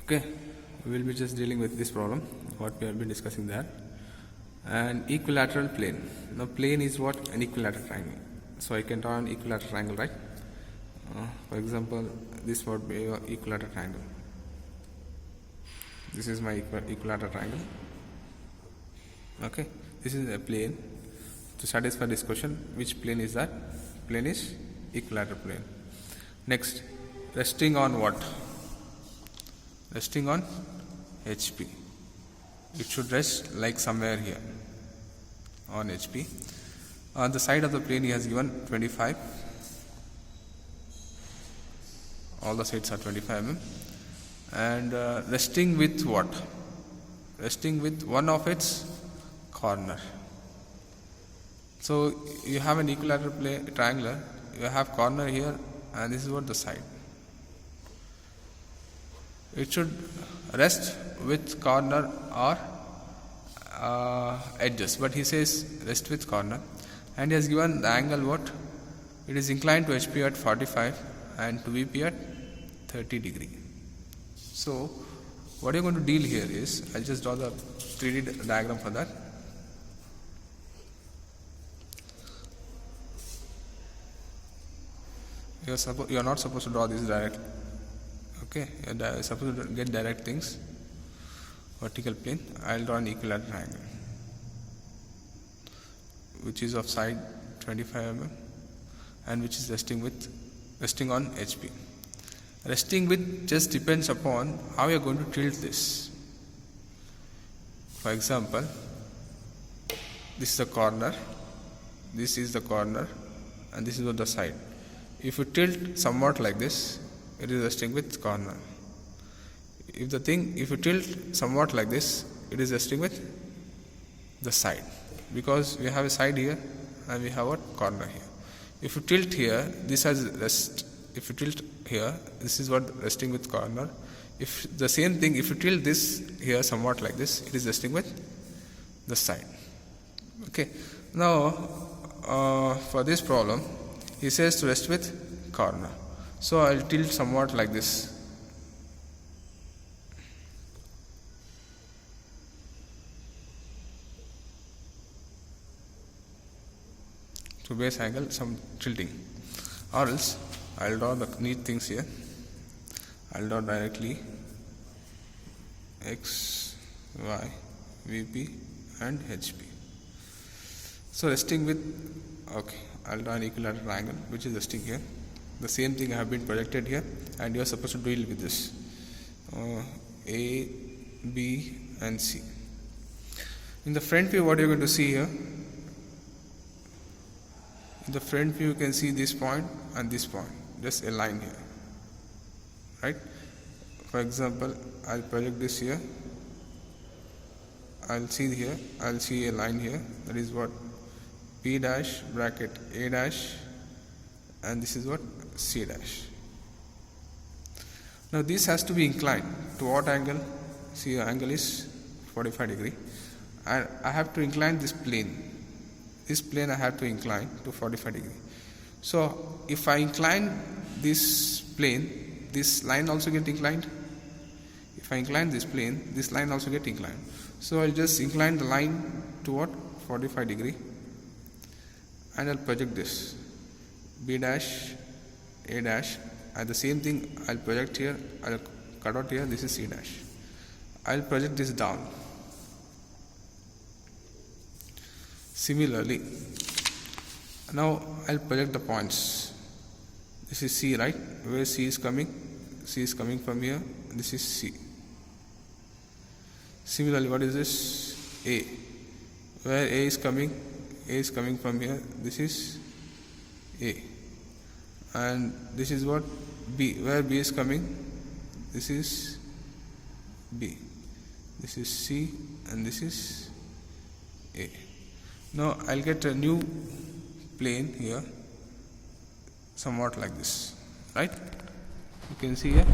Okay, we will be just dealing with this problem what we have been discussing there. And equilateral plane. Now plane is what? An equilateral triangle. So I can draw an equilateral triangle, right? For example, this would be an equilateral triangle. This is my equilateral triangle. Okay, this is a plane. To satisfy this question, which plane is that? Plane is equilateral plane. Next, resting on what? Resting on HP. It should rest like somewhere here on HP. On the side of the plane he has given 25. All the sides are 25 mm. And resting with what? Resting with one of its corner. So you have an equilateral triangular. You have corner here, and this is what the side. It should rest with corner or edges, but he says rest with corner, and he has given the angle what? It is inclined to HP at 45 and to VP at 30 degree. So what you're going to deal here is, I'll just draw the 3D diagram for that. You are not supposed to draw this directly. Okay, you are supposed to get direct things. Vertical plane. I'll draw an equilateral triangle, which is of side 25 mm and which is resting on HP. Resting with just depends upon how you are going to tilt this. For example, this is the corner, this is the corner, and this is what the side. If you tilt somewhat like this, it is resting with corner. If you tilt somewhat like this, it is resting with the side, because we have a side here and we have a corner here. If you tilt here, this has rest. If you tilt here, this is what resting with corner. If the same thing, if you tilt this here somewhat like this, it is resting with the side. Okay. Now for this problem, he says to rest with corner. So I'll tilt somewhat like this. To base angle, some tilting, or else I'll draw the neat things here. I'll draw directly X, Y, VP and HP. So resting with, okay, I'll draw an equilateral triangle which is resting here. The same thing I have been projected here, and you are supposed to deal with this. A, B and C. In the front view, what you are going to see here? In the front view, you can see this point and this point, just a line here, right? For example, I'll project this here. I'll see here, I'll see a line here, that is what? P dash bracket A dash, and this is what? C dash. Now this has to be inclined to what angle? See, the angle is 45 degree, and I have to incline this plane. This plane I have to incline to 45 degree. So if I incline this plane, this line also get inclined. If I incline this plane, this line also get inclined. So I'll just incline the line to what? 45 degree, and I'll project this B dash A dash, and the same thing I'll project here. I'll cut out here, this is C dash. I'll project this down. Similarly, now I'll project the points. This is C, right? Where C is coming? C is coming from here. This is C. Similarly, what is this? A. Where A is coming? A is coming from here. This is A. And this is what? B. Where B is coming? This is B. This is C, and this is A. Now I'll get a new plane here, somewhat like this, right? You can see here,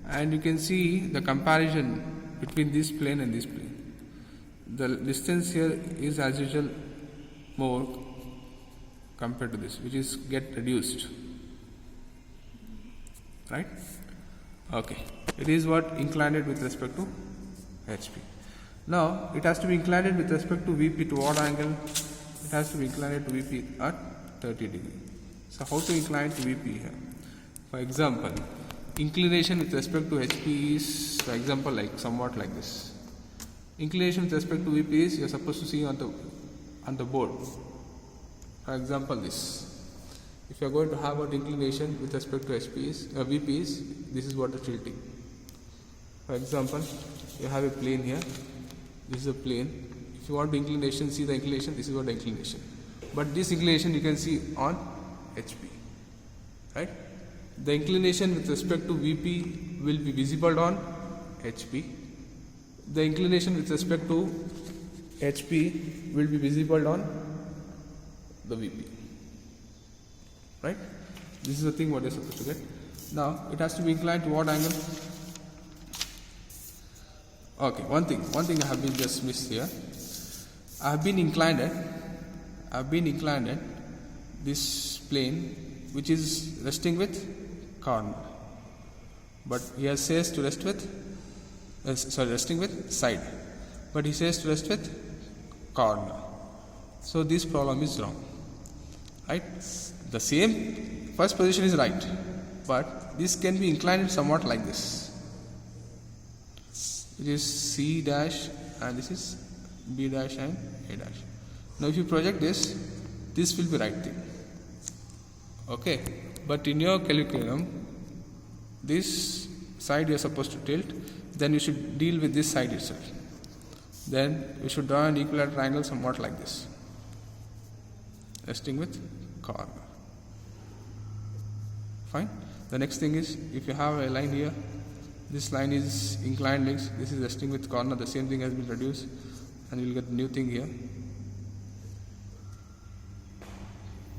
and you can see the comparison between this plane and this plane. The distance here is as usual more compared to this, which is get reduced, right? Okay. It is what inclined with respect to HP. Now it has to be inclined with respect to VP to what angle? It has to be inclined to VP at 30 degree. So how to incline to VP here? For example, inclination with respect to HP is, for example, like somewhat like this. Inclination with respect to VP is you are supposed to see on the board. For example, this. If you are going to have an inclination with respect to VP is, this is what the tilting. For example, you have a plane here. This is a plane. If you want the inclination, see the inclination. This is what the inclination. But this inclination you can see on HP, right? The inclination with respect to VP will be visible on HP. The inclination with respect to HP will be visible on the VP, right? This is the thing what you're supposed to get. Now it has to be inclined to what angle? Okay, one thing I have been just missed here. I have been inclined at this plane which is resting with corner, but he says to rest with resting with side, but he says to rest with corner. So this problem is wrong, right? The same first position is right, but this can be inclined somewhat like this. It is C dash and this is B dash and A dash. Now if you project this will be right thing. Okay, but in your curriculum, this side you are supposed to tilt, then you should deal with this side itself. Then you should draw an equilateral triangle somewhat like this, resting with corner. Fine. The next thing is, if you have a line here, this line is inclined legs, this is resting with corner, the same thing has been reduced, and you will get new thing here.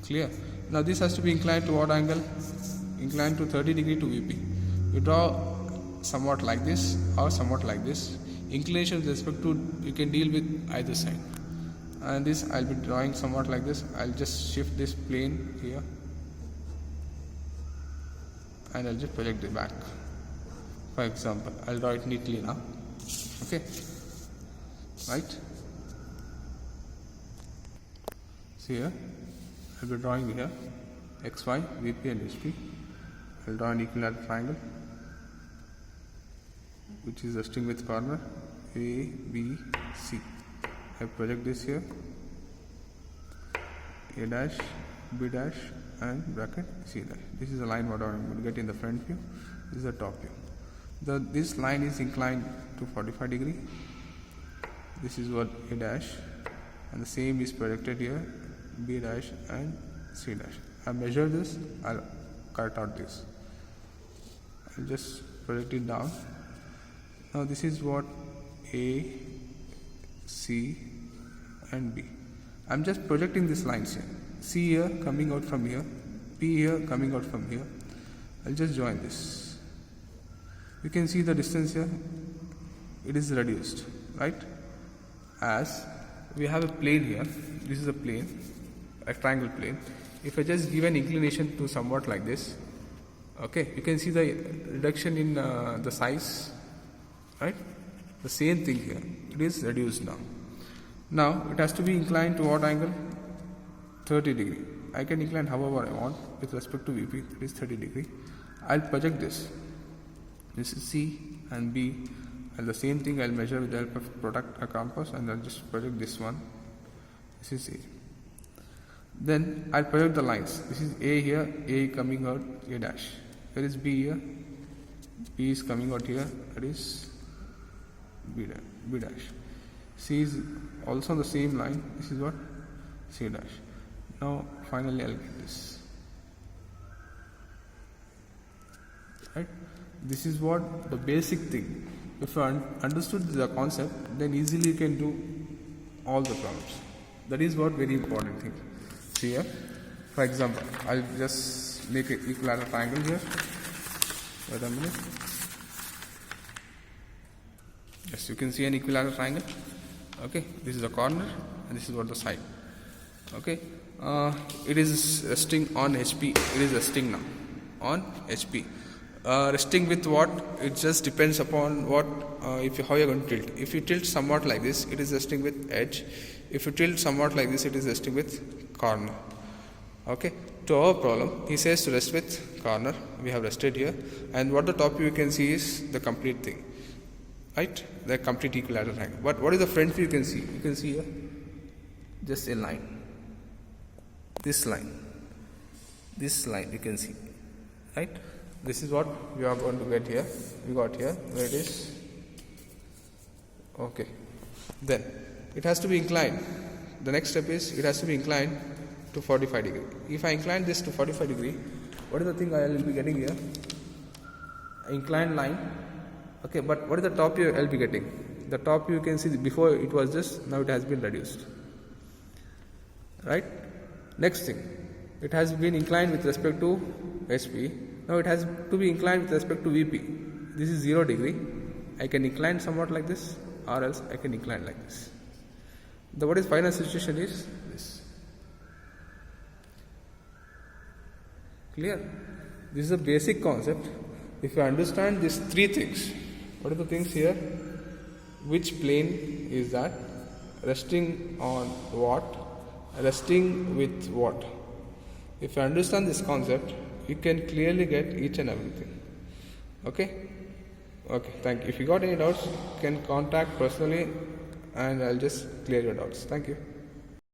Clear? Now this has to be inclined to what angle? Inclined to 30 degree to VP. You draw somewhat like this or somewhat like this. Inclination with respect to, you can deal with either side. And this I'll be drawing somewhat like this. I'll just shift this plane here and I'll just project it back. For example, I'll draw it neatly now. Okay, right? See here, I'll be drawing here XY, VP and HP. I'll draw an equilateral triangle which is resting with corner A, B, C. I project this here, A dash, B dash and bracket C dash. This is a line what I'm going to get in the front view. This is the top view. This line is inclined to 45 degree. This is what A dash, and the same is projected here, B dash and C dash. I measure this, I'll cut out this. I'll just project it down. Now this is what A, C and B. I'm just projecting these lines here. C here coming out from here, P here coming out from here. I'll just join this. You can see the distance here, it is reduced, right? As we have a plane here, this is a plane, a triangle plane. If I just give an inclination to somewhat like this, okay, you can see the reduction in the size, right? The same thing here, it is reduced now. Now it has to be inclined to what angle? 30 degree. I can incline however I want with respect to VP, it is 30 degree. I'll project this. This is C and B, and the same thing I'll measure with the help of product a compass, and I'll just project this one. This is A. Then I'll project the lines. This is A here, A coming out, A dash. Where is B here? B is coming out here, that is B dash. C is also on the same line, this is what? C dash. Now finally I'll get this. Right? This is what the basic thing. If you understood the concept, then easily you can do all the problems. That is what very important thing. See here, for example, I'll just make an equilateral triangle here. Wait a minute. Yes, you can see an equilateral triangle. Okay, this is the corner and this is what the side. Okay, it is resting on HP. It is resting now on HP. Resting with what? It just depends upon what how you're going to tilt. If you tilt somewhat like this, it is resting with edge. If you tilt somewhat like this, it is resting with corner. Okay. To our problem, he says to rest with corner. We have rested here, and what the top view you can see is the complete thing, right? The complete equilateral triangle. But what is the front view you can see? You can see here just a line. This line you can see, right? This is what we are going to get here. We got here where it is. Okay. Then it has to be inclined. The next step is it has to be inclined to 45 degree. If I incline this to 45 degree, what is the thing I will be getting here? Inclined line. Okay, but what is the top view I will be getting? The top view you can see before it was this, now it has been reduced. Right? Next thing, it has been inclined with respect to HP. Now it has to be inclined with respect to VP. This is 0 degree. I can incline somewhat like this, or else I can incline like this. The what is final situation is this. Clear? This is a basic concept. If you understand these three things, what are the things here? Which plane is that? Resting on what? Resting with what? If you understand this concept, you can clearly get each and everything. Okay? Okay, thank you. If you got any doubts, you can contact personally and I'll just clear your doubts. Thank you.